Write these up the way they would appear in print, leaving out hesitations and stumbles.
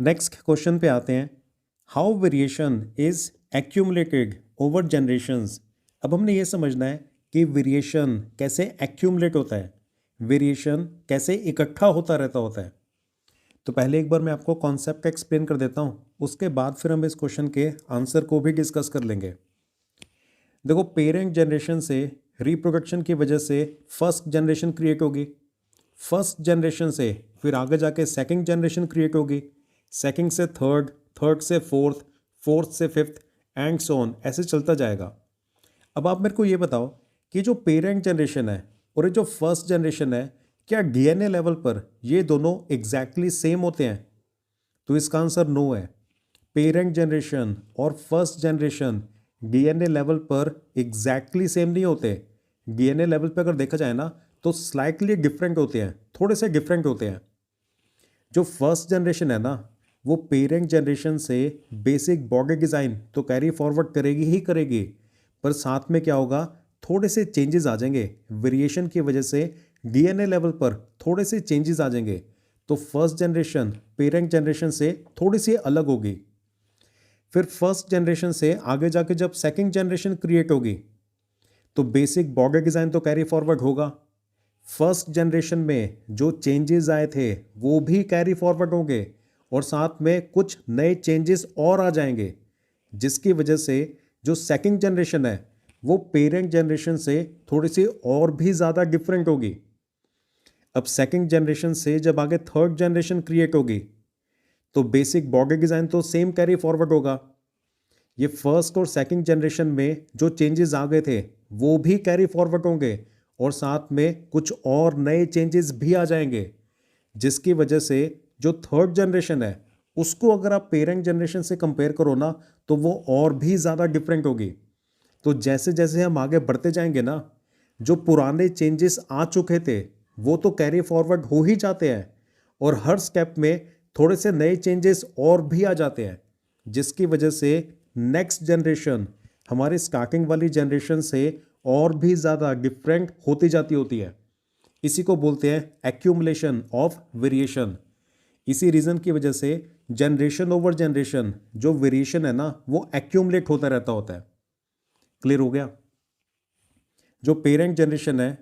Next question पे आते हैं। How variation is accumulated over generations. अब हमने ये समझना है कि वेरिएशन कैसे एक्यूमुलेट होता है, वेरिएशन कैसे इकट्ठा होता है। तो पहले एक बार मैं आपको कॉन्सेप्ट एक्सप्लेन कर देता हूँ, उसके बाद फिर हम इस क्वेश्चन के आंसर को भी डिस्कस कर लेंगे। देखो, पेरेंट जनरेशन से रिप्रोडक्शन की वजह से फर्स्ट जनरेशन क्रिएट होगी, फर्स्ट जनरेशन से फिर आगे जाके सेकंड जनरेशन क्रिएट होगी, सेकंड से थर्ड, थर्ड से फोर्थ, फोर्थ से फिफ्थ एंड सो ऑन, ऐसे चलता जाएगा। अब आप मेरे को ये बताओ कि जो पेरेंट जनरेशन है और ये जो फर्स्ट जनरेशन है, क्या डीएनए लेवल पर ये दोनों एग्जैक्टली सेम होते हैं? तो इसका आंसर नो है। पेरेंट जनरेशन और फर्स्ट जनरेशन डीएनए लेवल पर एग्जैक्टली सेम नहीं होते। डीएनए लेवल पर अगर देखा जाए ना तो स्लाइटली डिफरेंट होते हैं, थोड़े से डिफरेंट होते हैं। जो फर्स्ट जनरेशन है ना, वो पेरेंट जनरेशन से बेसिक बॉडी डिज़ाइन तो कैरी फॉरवर्ड करेगी ही करेगी, पर साथ में क्या होगा, थोड़े से चेंजेस आ जाएंगे। वेरिएशन की वजह से डीएनए लेवल पर थोड़े से चेंजेस आ जाएंगे, तो फर्स्ट जनरेशन पेरेंट जनरेशन से थोड़ी सी अलग होगी। फिर फर्स्ट जनरेशन से आगे जाके जब सेकंड जनरेशन क्रिएट होगी तो बेसिक बॉडी डिज़ाइन तो कैरी फॉरवर्ड होगा। फर्स्ट जनरेशन में जो चेंजेस आए थे वो भी कैरी फॉरवर्ड होंगे और साथ में कुछ नए चेंजेस और आ जाएंगे, जिसकी वजह से जो सेकंड जनरेशन है वो पेरेंट जनरेशन से थोड़ी सी और भी ज़्यादा डिफरेंट होगी। अब सेकंड जनरेशन से जब आगे थर्ड जनरेशन क्रिएट होगी तो बेसिक बॉडी डिज़ाइन तो सेम कैरी फॉरवर्ड होगा। ये फर्स्ट और सेकंड जनरेशन में जो चेंजेस आ गए थे वो भी कैरी फॉरवर्ड होंगे और साथ में कुछ और नए चेंजेस भी आ जाएंगे, जिसकी वजह से जो थर्ड जनरेशन है उसको अगर आप पेरेंट जनरेशन से कंपेयर करो ना तो वो और भी ज़्यादा डिफरेंट होगी। तो जैसे जैसे हम आगे बढ़ते जाएंगे ना, जो पुराने चेंजेस आ चुके थे वो तो कैरी फॉरवर्ड हो ही जाते हैं और हर स्टेप में थोड़े से नए चेंजेस और भी आ जाते हैं, जिसकी वजह से नेक्स्ट जनरेशन हमारे स्टार्टिंग वाली जनरेशन से और भी ज़्यादा डिफरेंट होती है। इसी को बोलते हैं एक्यूमुलेशन ऑफ वेरिएशन। इसी रीज़न की वजह से जनरेशन ओवर जनरेशन जो वेरिएशन है ना वो एक्यूमुलेट होता है। क्लियर हो गया? जो पेरेंट जनरेशन है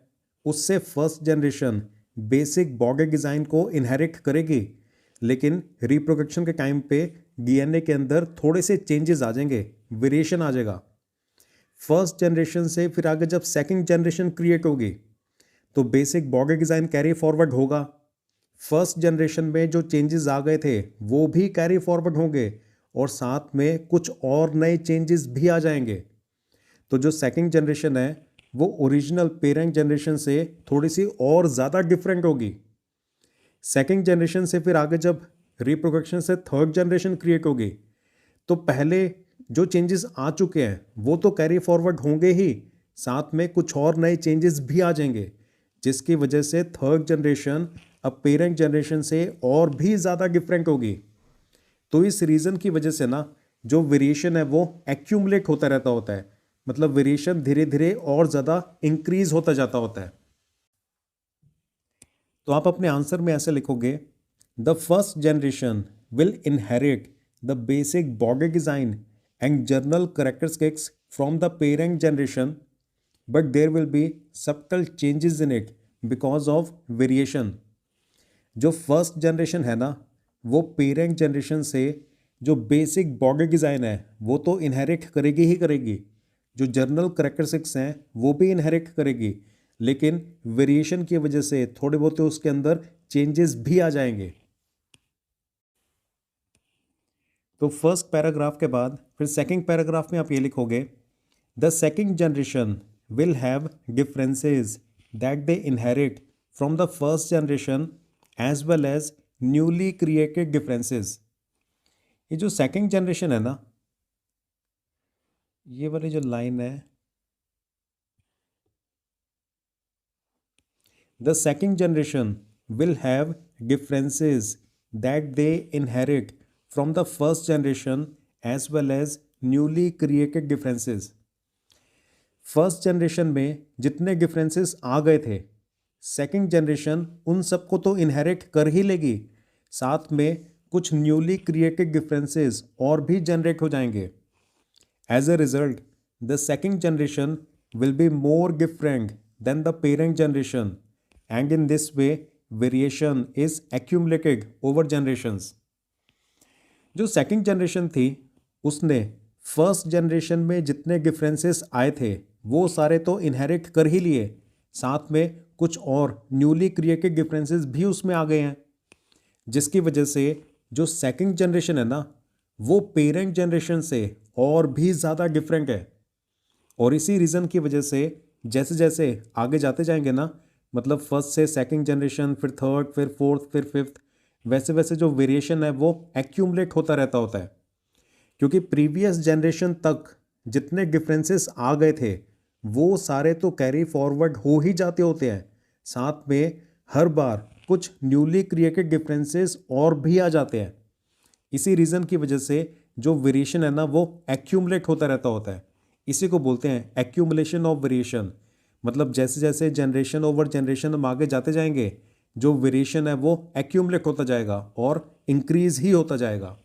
उससे first generation basic body design को इनहेरिट करेगी, लेकिन रिप्रोडक्शन के टाइम पे डीएनए के अंदर थोड़े से चेंजेस आ जाएंगे, वेरिएशन आ जाएगा। फर्स्ट जनरेशन से फिर आगे जब सेकंड जनरेशन क्रिएट होगी तो basic body design carry forward होगा। फर्स्ट जनरेशन में जो चेंजेस आ गए थे वो भी कैरी फॉरवर्ड होंगे और साथ में कुछ और नए चेंजेस भी आ जाएंगे। तो जो सेकंड जनरेशन है वो ओरिजिनल पेरेंट जनरेशन से थोड़ी सी और ज़्यादा डिफरेंट होगी। सेकंड जनरेशन से फिर आगे जब रिप्रोडक्शन से थर्ड जनरेशन क्रिएट होगी तो पहले जो चेंजेस आ चुके हैं वो तो कैरी फॉरवर्ड होंगे ही, साथ में कुछ और नए चेंजेस भी आ जाएंगे, जिसकी वजह से थर्ड जनरेशन अब पेरेंट जनरेशन से और भी ज़्यादा डिफरेंट होगी। तो इस रीज़न की वजह से ना जो वेरिएशन है वो एक्यूमुलेट होता है, मतलब वेरिएशन धीरे धीरे और ज़्यादा इंक्रीज होता है। तो आप अपने आंसर में ऐसे लिखोगे, the first generation will inherit the basic body design and general characteristics from the parent generation, but there will be subtle changes in it because of variation. जो फर्स्ट जनरेशन है ना वो पेरेंट जनरेशन से जो basic body design है वो तो inherit करेगी ही करेगी, जो जर्नल कैरेक्टरिस्टिक्स हैं वो भी इनहेरिट करेगी, लेकिन वेरिएशन की वजह से थोड़े बहुत उसके अंदर चेंजेस भी आ जाएंगे। तो फर्स्ट पैराग्राफ के बाद फिर सेकंड पैराग्राफ में आप ये लिखोगे, the second generation will have differences that they inherit from the first generation as well as newly created differences. ये जो सेकंड जनरेशन है ना, ये वाली जो लाइन है, the second generation will have differences that they inherit from the first generation as well as newly created differences. First generation में जितने डिफरेंसेस आ गए थे सेकंड जनरेशन उन सबको तो इनहेरिट कर ही लेगी, साथ में कुछ न्यूली क्रिएटेड डिफरेंसेस और भी जनरेट हो जाएंगे। As a result the second generation will be more different than the parent generation and in this way variation is accumulated over generations. जो सेकंड जनरेशन थी उसने फर्स्ट जनरेशन में जितने differences आए थे वो सारे तो इनहेरिट कर ही लिए, साथ में कुछ और न्यूली क्रिएटेड डिफरेंसेस भी उसमें आ गए हैं, जिसकी वजह से जो सेकंड जनरेशन है ना वो पेरेंट जनरेशन से और भी ज़्यादा डिफरेंट है। और इसी रीज़न की वजह से जैसे जैसे आगे जाते जाएंगे ना, मतलब फर्स्ट से सेकंड जनरेशन, फिर थर्ड, फिर फोर्थ, फिर फिफ्थ, वैसे वैसे जो वेरिएशन है वो एक्यूमुलेट होता है। क्योंकि प्रीवियस जनरेशन तक जितने डिफरेंसेस आ गए थे वो सारे तो कैरी फॉरवर्ड हो ही जाते होते हैं, साथ में हर बार कुछ न्यूली क्रिएटेड डिफरेंसेस और भी आ जाते हैं। इसी रीज़न की वजह से जो वेरिएशन है ना वो एक्यूमुलेट होता है। इसी को बोलते हैं एक्यूमुलेशन ऑफ वेरिएशन। मतलब जैसे जैसे जनरेशन ओवर जनरेशन हम आगे जाते जाएंगे जो वेरिएशन है वो एक्यूमुलेट होता जाएगा और इंक्रीज ही होता जाएगा।